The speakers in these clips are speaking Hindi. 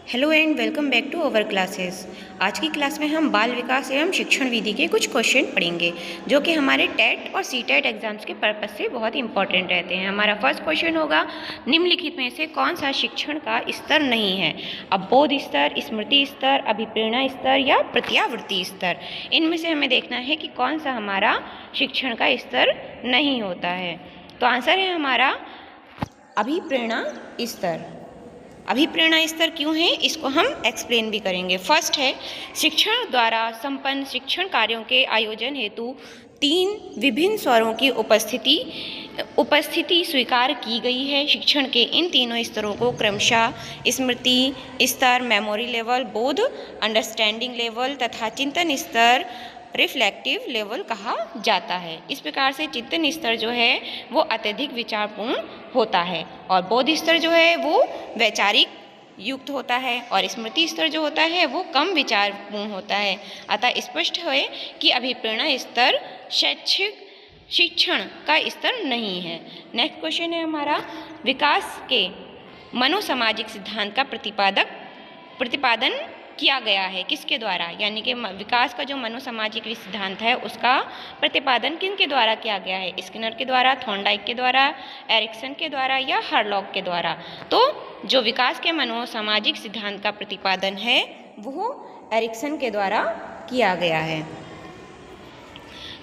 Hello and welcome back to our classes. आज की क्लास में हम बाल विकास एवं शिक्षण विधि के कुछ क्वेश्चन पढ़ेंगे जो कि हमारे टेट और सीटेट एग्जाम्स के पर्पस से बहुत इंपॉर्टेंट रहते हैं। हमारा फर्स्ट क्वेश्चन होगा, निम्नलिखित में से कौन सा शिक्षण का स्तर नहीं है? अब बोध स्तर, स्मृति स्तर, अभिप्रेरणा स्तर या प्रत्यावृत्ति स्तर। इनमें से हमें देखना है कि कौन सा हमारा शिक्षण का स्तर नहीं होता है। तो आंसर है हमारा अभिप्रेरणा स्तर। अभिप्रेरणा स्तर क्यों है, इसको हम एक्सप्लेन भी करेंगे। फर्स्ट है, शिक्षण द्वारा संपन्न शिक्षण कार्यों के आयोजन हेतु 3 विभिन्न स्वरों की उपस्थिति स्वीकार की गई है। शिक्षण के इन तीनों स्तरों को क्रमशः स्मृति स्तर, मेमोरी लेवल, बोध अंडरस्टैंडिंग लेवल तथा चिंतन स्तर रिफ्लेक्टिव लेवल कहा जाता है। इस प्रकार से चिंतन स्तर जो है वो अत्यधिक विचारपूर्ण होता है और बोध स्तर जो है वो वैचारिक युक्त होता है और स्मृति स्तर जो होता है वो कम विचारपूर्ण होता है। अतः स्पष्ट है कि अभिप्रेरणा स्तर शैक्षिक शिक्षण का स्तर नहीं है। नेक्स्ट क्वेश्चन है हमारा, विकास के मनोसामाजिक सिद्धांत का प्रतिपादन किया गया है किसके द्वारा? यानी कि विकास का जो मनोसामाजिक सिद्धांत है उसका प्रतिपादन किन के द्वारा किया गया है? स्किनर के द्वारा, थॉर्नडाइक के द्वारा, एरिक्सन के द्वारा या हरलॉक के द्वारा? तो जो विकास के मनोसामाजिक सिद्धांत का प्रतिपादन है वो एरिक्सन के द्वारा किया गया है।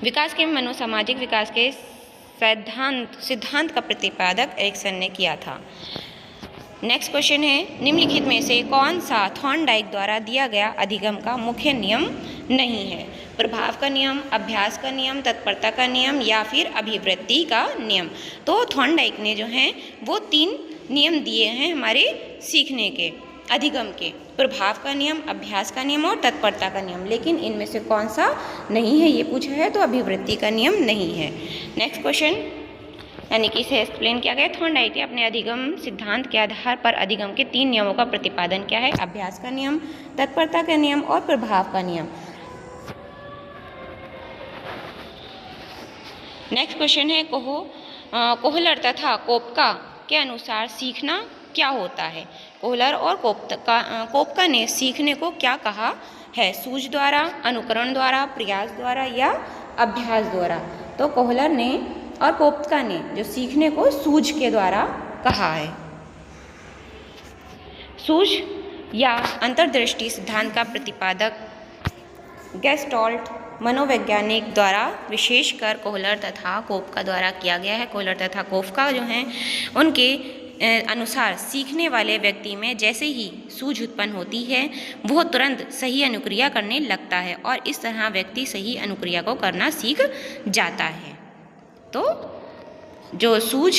विकास के मनोसामाजिक विकास के सिद्धांत का प्रतिपादक एरिक्सन ने किया था। नेक्स्ट क्वेश्चन है, निम्नलिखित में से कौन सा थॉर्नडाइक द्वारा दिया गया अधिगम का मुख्य नियम नहीं है? प्रभाव का नियम, अभ्यास का नियम, तत्परता का नियम या फिर अभिवृत्ति का नियम? तो थॉर्नडाइक ने जो है वो 3 नियम दिए हैं हमारे सीखने के, अधिगम के, प्रभाव का नियम, अभ्यास का नियम और तत्परता का नियम। लेकिन इनमें से कौन सा नहीं है ये पूछा है, तो अभिवृत्ति का नियम नहीं है। नेक्स्ट क्वेश्चन, यानी कि इसे एक्सप्लेन किया गया, थॉर्नडाइक ने अपने अधिगम सिद्धांत के आधार पर अधिगम के 3 नियमों का प्रतिपादन किया है, अभ्यास का नियम, तत्परता का नियम और प्रभाव का नियम। नेक्स्ट क्वेश्चन है, कोहलर तथा कोपका के अनुसार सीखना क्या होता है? कोहलर और कोपका ने सीखने को क्या कहा है? सूझ द्वारा, अनुकरण द्वारा, प्रयास द्वारा या अभ्यास द्वारा? तो कोहलर ने और कोपका ने जो सीखने को सूझ के द्वारा कहा है। सूझ या अंतर्दृष्टि सिद्धांत का प्रतिपादक गेस्टाल्ट मनोवैज्ञानिक द्वारा विशेषकर कोहलर तथा कोपका द्वारा किया गया है। कोहलर तथा कोपका जो हैं उनके अनुसार सीखने वाले व्यक्ति में जैसे ही सूझ उत्पन्न होती है वह तुरंत सही अनुक्रिया करने लगता है और इस तरह व्यक्ति सही अनुक्रिया को करना सीख जाता है। तो जो सूझ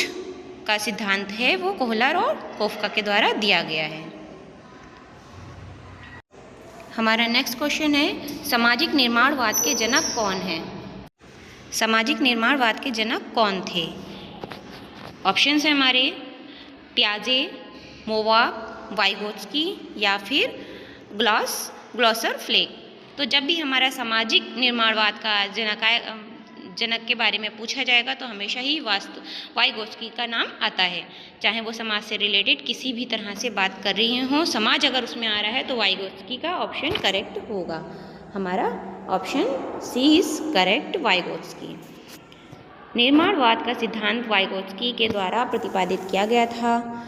का सिद्धांत है वो कोहलर और कोपका के द्वारा दिया गया है। हमारा नेक्स्ट क्वेश्चन है, सामाजिक निर्माणवाद के जनक कौन है? सामाजिक निर्माणवाद के जनक कौन थे? ऑप्शंस हैं हमारे, पियाजे, मोवा, वाइगोत्स्की या फिर ग्लॉसर फ्लेक। तो जब भी हमारा सामाजिक निर्माणवाद का जनक के बारे में पूछा जाएगा तो हमेशा ही वाइगोत्स्की का नाम आता है। चाहे वो समाज से रिलेटेड किसी भी तरह से बात कर रही हो, समाज अगर उसमें आ रहा है तो वाइगोत्स्की का ऑप्शन करेक्ट होगा। हमारा option C is correct, Vygotsky. निर्माणवाद का सिद्धांत वाइगोत्स्की के द्वारा प्रतिपादित किया गया था।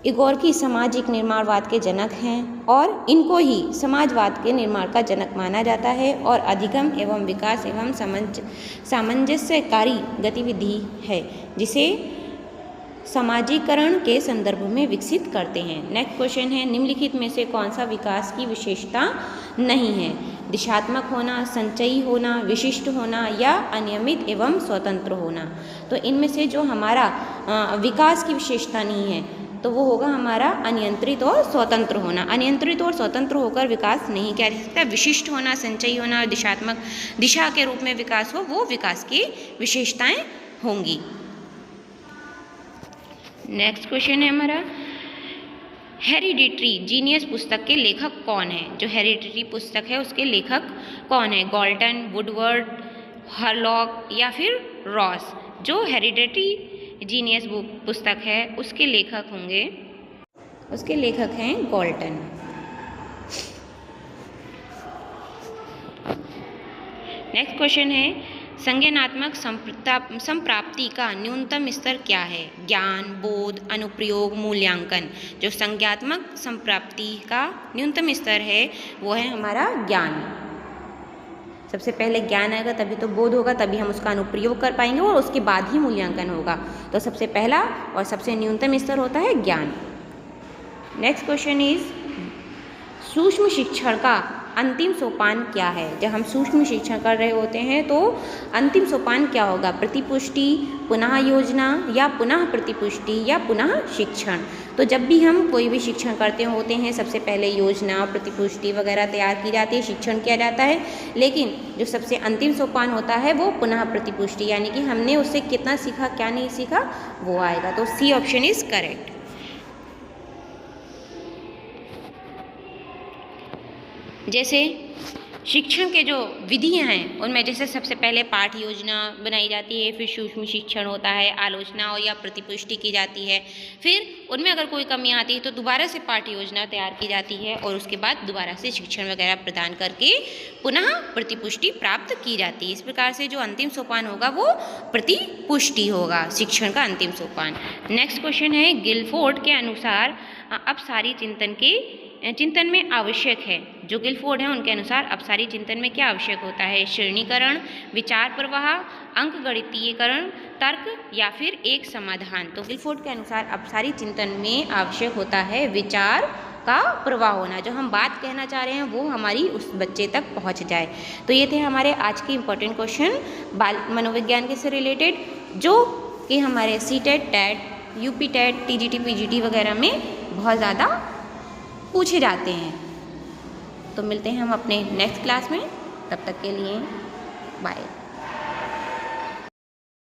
इगोर्की सामाजिक निर्माणवाद के जनक हैं और इनको ही समाजवाद के निर्माण का जनक माना जाता है और अधिगम एवं विकास एवं सामंजस्यकारी गतिविधि है जिसे समाजीकरण के संदर्भ में विकसित करते हैं। नेक्स्ट क्वेश्चन है, निम्नलिखित में से कौन सा विकास की विशेषता नहीं है? दिशात्मक होना, संचयी होना, विशिष्ट होना या अनियमित एवं स्वतंत्र होना? तो इनमें से जो हमारा विकास की विशेषता नहीं है तो वो होगा हमारा अनियंत्रित और स्वतंत्र होना। अनियंत्रित और स्वतंत्र होकर विकास नहीं किया जा सकता। विशिष्ट होना, संचयी होना और दिशात्मक दिशा के रूप में विकास हो, वो विकास की विशेषताएं होंगी। नेक्स्ट क्वेश्चन है हमारा, हेरिडिटरी जीनियस पुस्तक के लेखक कौन है? जो हेरिडिटरी पुस्तक है उसके लेखक कौन है? गॉल्टन, वुडवर्ड, हरलॉक या फिर रॉस? जो हेरिडिटरी जीनियस बुक पुस्तक है उसके लेखक होंगे उसके लेखक हैं गॉल्टन। नेक्स्ट क्वेश्चन है, संज्ञानात्मक संप्राप्ति का न्यूनतम स्तर क्या है? ज्ञान, बोध, अनुप्रयोग, मूल्यांकन। जो संज्ञात्मक संप्राप्ति का न्यूनतम स्तर है वो है हमारा ज्ञान। सबसे पहले ज्ञान आएगा तभी तो बोध होगा, तभी हम उसका अनुप्रयोग कर पाएंगे और उसके बाद ही मूल्यांकन होगा। तो सबसे पहला और सबसे न्यूनतम स्तर होता है ज्ञान। नेक्स्ट क्वेश्चन इज, सूक्ष्म शिक्षण का अंतिम सोपान क्या है? जब हम सूक्ष्म शिक्षण कर रहे होते हैं तो अंतिम सोपान क्या होगा? प्रतिपुष्टि, पुनः योजना या पुनः प्रतिपुष्टि या पुनः शिक्षण। तो जब भी हम कोई भी शिक्षण करते होते हैं सबसे पहले योजना, प्रतिपुष्टि वगैरह तैयार की जाती है, शिक्षण किया जाता है, लेकिन जो सबसे अंतिम सोपान होता है वो पुनः प्रतिपुष्टि, यानी कि हमने उससे कितना सीखा क्या नहीं सीखा वो आएगा। तो सी ऑप्शन इज करेक्ट। जैसे शिक्षण के जो विधियाँ हैं उनमें जैसे सबसे पहले पाठ योजना बनाई जाती है, फिर सूक्ष्म शिक्षण होता है, आलोचना और या प्रतिपुष्टि की जाती है, फिर उनमें अगर कोई कमी आती है तो दोबारा से पाठ योजना तैयार की जाती है और उसके बाद दोबारा से शिक्षण वगैरह प्रदान करके पुनः प्रतिपुष्टि प्राप्त की जाती है। इस प्रकार से जो अंतिम सोपान होगा वो प्रतिपुष्टि होगा, शिक्षण का अंतिम सोपान। नेक्स्ट क्वेश्चन है, गिलफोर्ड के अनुसार अपसारी चिंतन में आवश्यक है। जो गिलफोर्ड हैं उनके अनुसार अपसारी चिंतन में क्या आवश्यक होता है? श्रेणीकरण, विचार प्रवाह, अंकगणितीयकरण, तर्क या फिर एक समाधान। तो गिलफोर्ड के अनुसार अपसारी चिंतन में आवश्यक होता है विचार का प्रवाह होना, जो हम बात कहना चाह रहे हैं वो हमारी उस बच्चे तक पहुंच जाए। तो ये थे हमारे आज के इम्पोर्टेंट क्वेश्चन बाल मनोविज्ञान के से रिलेटेड, जो कि हमारे CTET, TET, UP TET, TGT, PGT वगैरह में बहुत ज़्यादा पूछे जाते हैं। तो मिलते हैं हम अपने नेक्स्ट क्लास में, तब तक के लिए बाय।